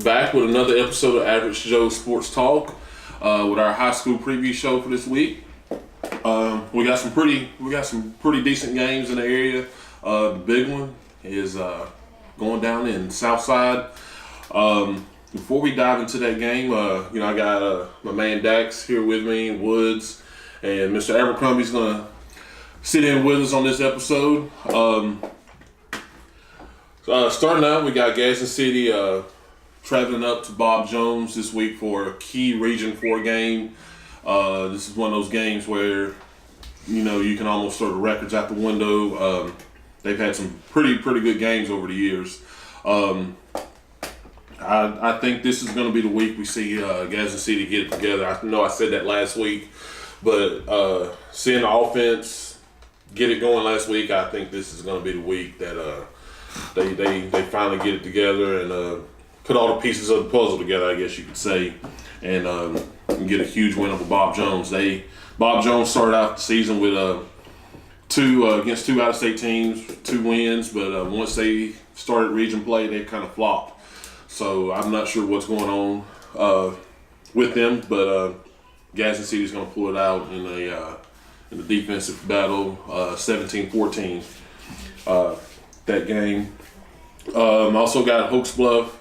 back with another episode of Average Joe Sports Talk with our high school preview show for this week. We got some pretty decent games in the area. The big one is going down in Southside. Before we dive into that game, I got my man Dax here with me, Woods, and Mr. Abercrombie's gonna sit in with us on this episode. Starting out, we got Gadsden City traveling up to Bob Jones this week for a key Region 4 game. This is one of those games where, you can almost throw the records out the window. They've had some pretty good games over the years. I think this is going to be the week we see Gadsden City get it together. I know I said that last week, but seeing the offense get it going last week, I think this is going to be the week that they finally get it together and put all the pieces of the puzzle together, I guess you could say, and get a huge win over Bob Jones. Bob Jones started out the season with against two out-of-state teams, 2 wins, but once they started region play, they kind of flopped. So I'm not sure what's going on with them, but Gadsden City is going to pull it out in the defensive battle, 17-14. That game. Also got Hokes Bluff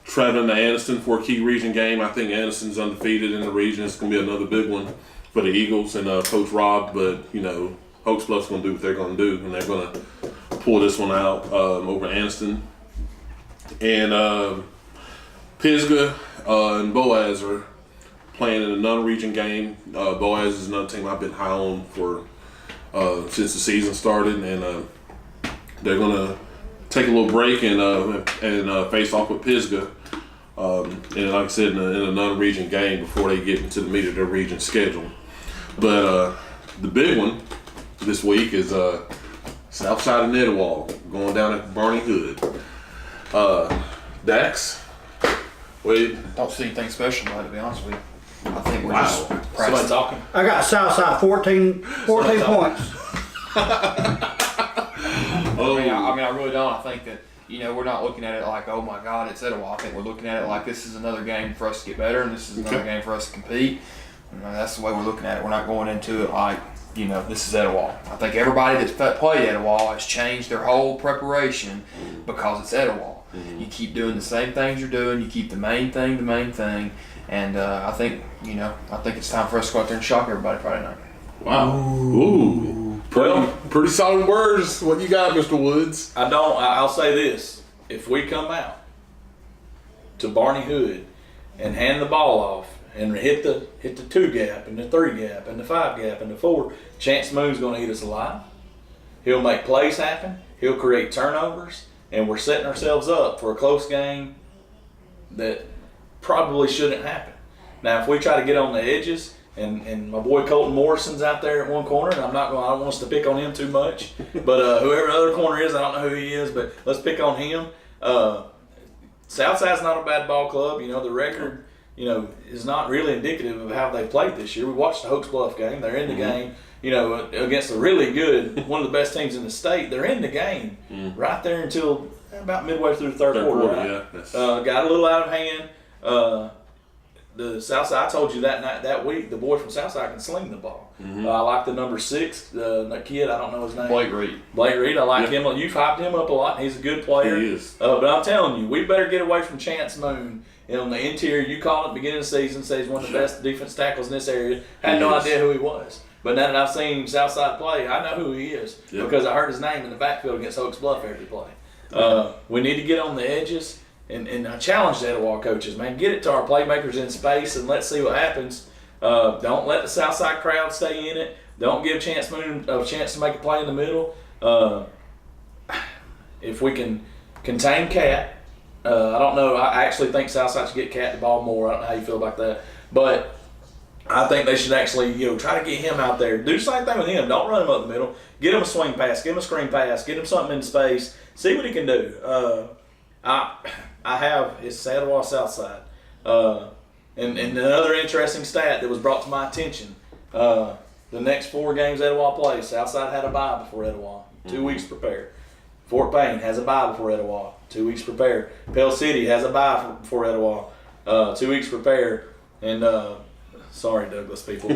traveling to Anniston for a key region game. I think Anniston's undefeated in the region. It's going to be another big one for the Eagles and Coach Rob. But, Hokes Bluff's going to do what they're going to do, and they're going to pull this one out over Anniston. And Pisgah and Boaz are playing in a non-region game. Boaz is another team I've been high on for since the season started, and they're going to take a little break and face off with Pisgah. And like I said, in a non-region game before they get into the meat of their region schedule. But the big one this week is Southside and Etowah going down at Barney Hood. Dax, wait. Don't see anything special about it, to be honest with you. I think we're just Somebody practicing. talking? I got Southside 14 points. I really don't. I think that, we're not looking at it like, oh my God, it's Etowah. I think we're looking at it like this is another game for us to get better and this is another game for us to compete. That's the way we're looking at it. We're not going into it like, this is Etowah. I think everybody that's played Etowah has changed their whole preparation because it's Etowah. Mm-hmm. You keep doing the same things you're doing. You keep the main thing. And I think it's time for us to go out there and shock everybody Friday night. Wow. Ooh. Pretty solid words. What you got, Mr. Woods? I'll say this. If we come out to Barney Hood and hand the ball off and hit the 2 gap and the 3 gap and the 5 gap and the 4, Chance Moon's going to eat us alive. He'll make plays happen. He'll create turnovers. And we're setting ourselves up for a close game that probably shouldn't happen. Now, if we try to get on the edges, and my boy Colton Morrison's out there at one corner, and I don't want us to pick on him too much, but whoever the other corner is, I don't know who he is, but let's pick on him. Southside's not a bad ball club. The record, is not really indicative of how they played this year. We watched the Hokes Bluff game. They're in the game. Against a really good, one of the best teams in the state. They're in the game right there until about midway through the third quarter. Right? Yeah, got a little out of hand. The Southside, I told you that week, the boy from Southside can sling the ball. Mm-hmm. I like the number 6, the kid, I don't know his name. Blake Reed, I like him. You've hyped him up a lot, and he's a good player. He is. But I'm telling you, we better get away from Chance Moon. On the interior, you call it beginning of the season, say he's one of the best defense tackles in this area. Had no idea who he was. But now that I've seen Southside play, I know who he is because I heard his name in the backfield against Hokes Bluff every play. We need to get on the edges, and I challenge the Etowah coaches, man, get it to our playmakers in space and let's see what happens. Don't let the Southside crowd stay in it. Don't give Chance Moon a chance to make a play in the middle. If we can contain Cat, I don't know. I actually think Southside should get Cat the ball more. I don't know how you feel about that, but I think they should actually, try to get him out there. Do the same thing with him. Don't run him up the middle. Get him a swing pass. Get him a screen pass. Get him something in space. See what he can do. I have his Etowah Southside. And another interesting stat that was brought to my attention. The next 4 games Etowah plays, Southside had a bye before Etowah. 2 weeks to prepare. Fort Payne has a bye before Etowah. 2 weeks prepare. Pell City has a bye before Etowah. 2 weeks prepare. And sorry, Douglas people.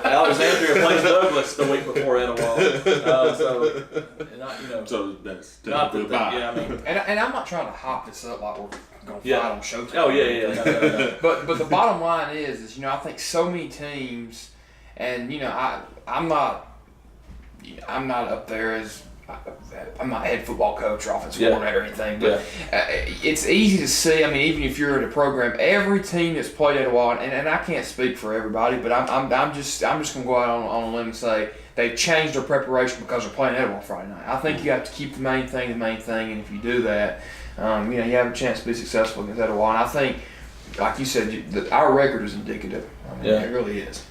Alexandria plays Douglas the week before Etowah. So So that's not technically a bye. yeah, I mean, And I'm not trying to hop this up like we're going to Yeah. fight on Showtime. oh yeah. No. But the bottom line is I think so many teams, and I'm not up there as I'm not head football coach or offensive coordinator or anything, but it's easy to see. I mean, even if you're at a program, every team that's played Etowah, and I can't speak for everybody, but I'm just gonna go out on a limb and say they've changed their preparation because they're playing Etowah Friday night. I think you have to keep the main thing, and if you do that, you have a chance to be successful against Etowah. And I think, like you said, our record is indicative. I mean, it really is.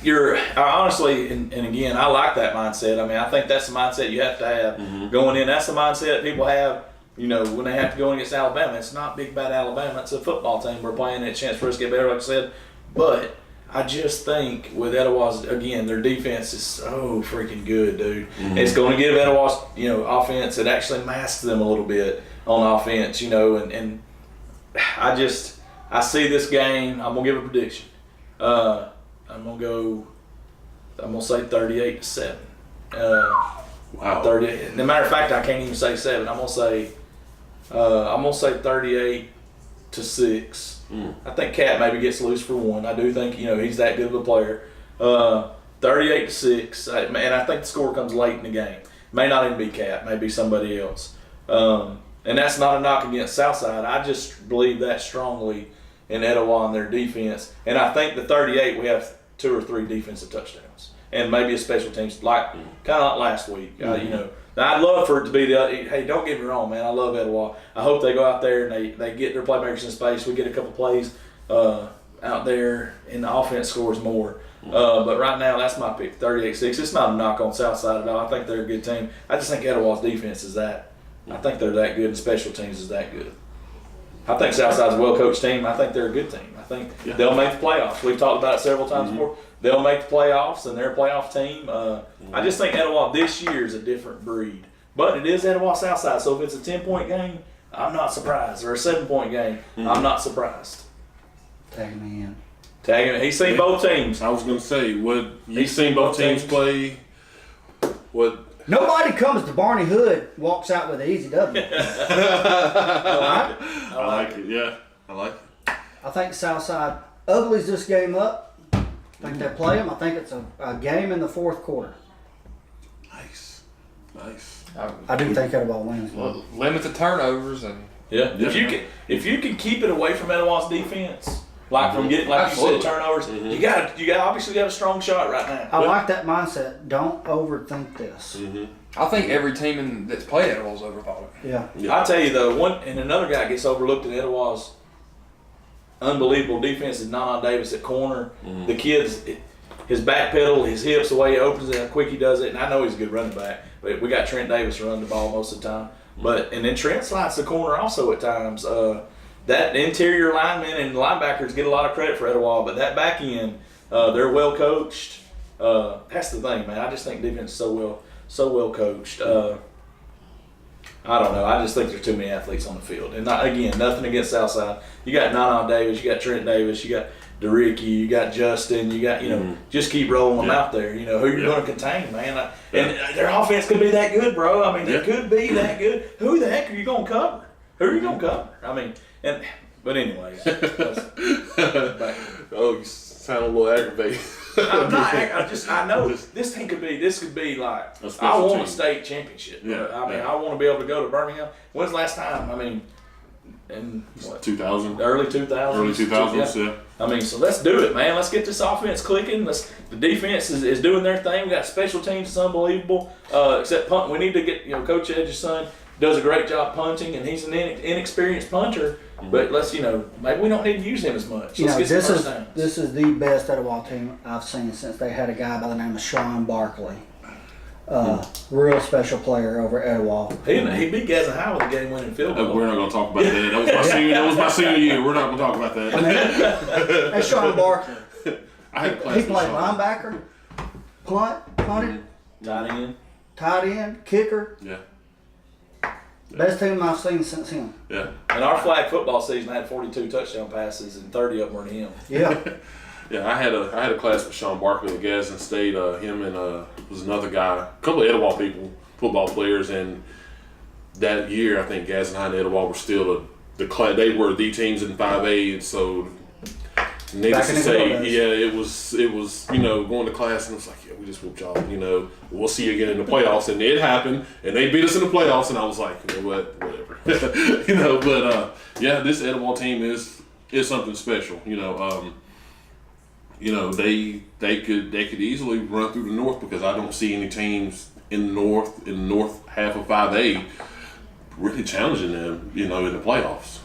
You're honestly, and again, I like that mindset. I mean, I think that's the mindset you have to have going in. That's the mindset people have, when they have to go against Alabama. It's not big bad Alabama. It's a football team. We're playing a chance for us to get better, like I said. But I just think with Etowah's, again, their defense is so freaking good, dude. It's going to give Etowah's, offense. It actually masks them a little bit on offense, and I see this game. I'm going to give a prediction. I'm gonna say 38-7. Wow. 30. As a matter of fact, I can't even say 7. I'm gonna say 38-6. I think Cat maybe gets loose for one. I do think he's that good of a player. 38-6, and I think the score comes late in the game. May not even be Cat, maybe somebody else. And that's not a knock against Southside. I just believe that strongly in Etowah and their defense. And I think the 38, we have 2 or 3 defensive touchdowns. And maybe a special teams, kind of like last week. Now, I'd love for it to be hey, don't get me wrong, man. I love Etowah. I hope they go out there and they get their playmakers in space. We get a couple plays out there and the offense scores more. But right now, that's my pick, 38-6. It's not a knock on Southside at all. I think they're a good team. I just think Etowah's defense is that. I think they're that good, and special teams is that good. I think Southside's a well-coached team. I think they're a good team. I think they'll make the playoffs. We've talked about it several times before. They'll make the playoffs, and they're a playoff team. I just think Etowah this year is a different breed. But it is Etowah Southside, so if it's a 10-point game, I'm not surprised. Or a 7-point game, I'm not surprised. Tag me in. Tag him. He's seen both teams. I was going to say, he's seen both teams play. Nobody comes to Barney Hood, walks out with an easy W. I like it. Yeah, I like it. I think Southside uglies this game up. I think they play them. I think it's a game in the fourth quarter. Nice. I do think Etowah wins. Limit the turnovers and If you can keep it away from Etowah's defense, from getting you said turnovers, you got obviously got a strong shot right now. I like that mindset. Don't overthink this. I think every team that's played Etowah's overthought it. Yeah. I tell you though, another guy gets overlooked in Etowah's unbelievable defense is Nana Davis at corner. The kid's his back pedal, his hips, the way he opens it, how quick he does it, and I know he's a good running back. But we got Trent Davis running the ball most of the time. And then Trent slides the corner also at times. That interior lineman and linebackers get a lot of credit for Etowah, but that back end, they're well coached. That's the thing, man. I just think defense is so well coached. I don't know. I just think there's too many athletes on the field. And nothing against Southside. You got Nana Davis, you got Trent Davis, you got DeRicky, you got Justin, you got just keep rolling them out there. Who you're going to contain, man. And their offense could be that good, bro. I mean, it could be that good. Who the heck are you going to cover? Who are you going to cover? I mean. But anyways. You sound a little aggravated. I'm not. I know this thing could be like. I want a state championship. Yeah. I want to be able to go to Birmingham. When's the last time? I mean, in 2000. Early 2000s. Early 2000s. Yeah. I mean, so let's do it, man. Let's get this offense clicking. The defense is doing their thing. We got special teams. It's unbelievable. Except punt. We need to get Coach Edge's son does a great job punting, and he's an inexperienced punter. But let's, maybe we don't need to use him as much. This is the best Etowah team I've seen since they had a guy by the name of Sean Barkley. Real special player over Etowah. He beat Gadsden with a game-winning field goal. We're not going to talk about that. That was my senior year. We're not going to talk about that. That's Sean Barkley. I had He played linebacker, punted, tight end. tight end, kicker. Yeah. Best team I've seen since him. Yeah. And our flag football season had 42 touchdown passes, and 30 of them were to him. Yeah. Yeah, I had a class with Sean Barkley at Gadsden State. Him and was another guy, a couple of Etowah people, football players, and that year I think Gadsden High and Etowah were still the class. They were the teams in 5A, and so needless to say, yeah, it was going to class and it's like, yeah, we just whooped y'all. We'll see you again in the playoffs, and it happened, and they beat us in the playoffs, and I was like, you know what, whatever, But yeah, this Etowah team is something special. They could easily run through the North because I don't see any teams in the North half of 5A really challenging them, in the playoffs.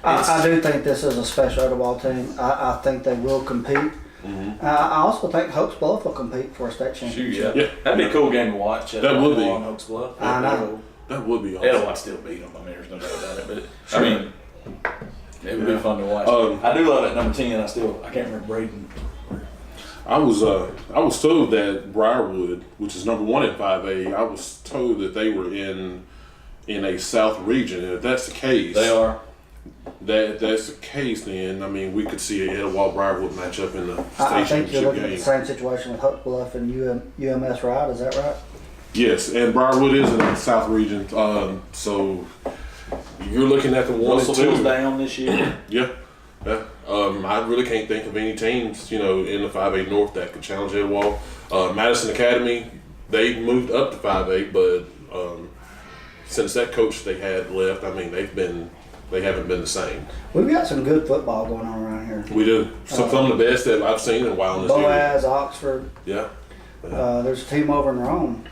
I do think this is a special Etowah team. I think they will compete. Mm-hmm. I also think Hoax Bluff will compete for a state championship. Yeah. That'd be a cool game to watch. That would be. On Hoax Bluff. I know. That would be awesome. Etowah still beat them. I mean, there's no doubt about it. But Sure. I mean, it would be fun to watch. I do love that number 10. I can't remember Braden. I was told that Briarwood, which is number 1 in 5A, I was told that they were in a South region, and if that's the case, They are. That's the case, then I mean we could see a Etowah Briarwood match up in the I state think you're championship looking at game. the same situation with Hoax Bluff and UMS Ride. Is that right? Yes, and Briarwood is in the South region, so you're looking at the 1 and Russellville's 2. down this year. Yeah. I really can't think of any teams, in the 5A North that could challenge Etowah. Madison Academy, they moved up to 5A, but since that coach they had left, I mean they haven't been the same. We've got some good football going on around here. We do. Some of the best that I've seen in a while in this area. Boaz, Oxford. Yeah. There's a team over in Rome.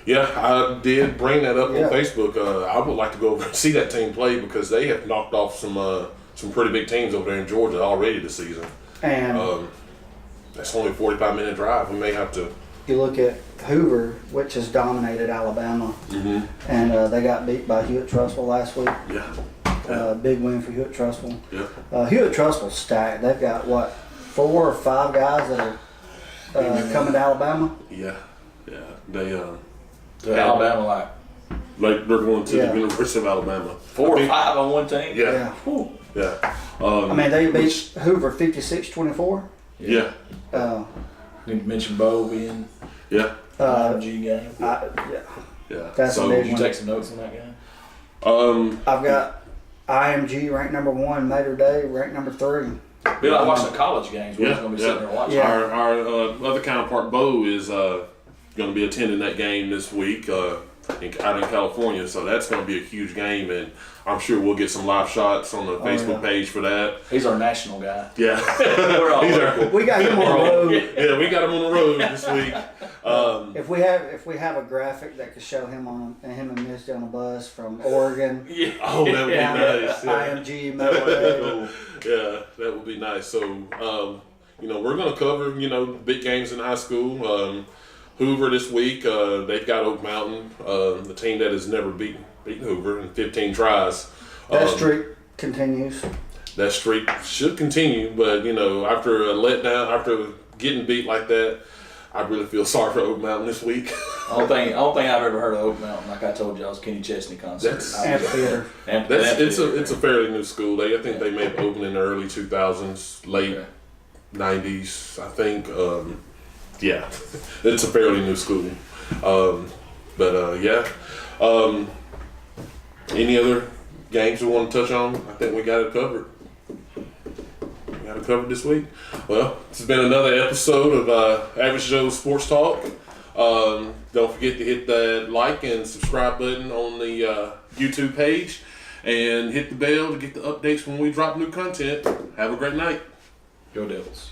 Yeah, I did bring that up Yeah. on Facebook. I would like to go over and see that team play because they have knocked off some pretty big teams over there in Georgia already this season. And That's only a 45-minute drive. We may have to. you look at Hoover, which has dominated Alabama, Mm-hmm. and they got beat by Hewitt-Trussville last week. Yeah. Big win for Hewitt-Trussville. Yeah. Hewitt-Trussville's stacked. They've got, 4 or 5 guys that are coming to Alabama. Yeah. Yeah. They To Alabama, like they're going to Yeah. the University of Alabama. 4 or 5 on one team. Yeah. Whew. Yeah. I mean, they beat Hoover 56-24. Yeah. Need to mention Bo being Yeah. IMG game. Yeah. Yeah. That's a so, big Did you take some notes on that game? I've got IMG ranked number 1, Mater Day ranked number 3. Be like watching the college games. We're just going to be sitting there watching. Yeah. Our other counterpart, Bo, is going to be attending that game this week out in California. So that's going to be a huge game, and I'm sure we'll get some live shots on the Facebook page for that. He's our national guy. Yeah. We're all He's We got him on the road. yeah, we got him on the road this week. If we have a graphic that could show him and Misty on a bus from Oregon, Oh, that would be nice. Yeah. IMG, Mater Day. Yeah, that would be nice. So, we're going to cover, big games in high school. Hoover this week, they've got Oak Mountain, the team that has never beaten Hoover in 15 tries. That streak continues. That streak should continue, but, after a letdown, after getting beat like that, I really feel sorry for Oak Mountain this week. I don't think I've ever heard of Oak Mountain. Like I told you, I was Kenny Chesney concert. Amphitheater. It's a fairly new school. I think they may have opened in the early 2000s, late 90s, I think. Yeah, it's a fairly new school. Any other games we want to touch on? I think we got it covered. This week. Well, this has been another episode of Average Joe Sports Talk. Don't forget to hit that like and subscribe button on the YouTube page, and hit the bell to get the updates when we drop new content. Have a great night. Go Devils.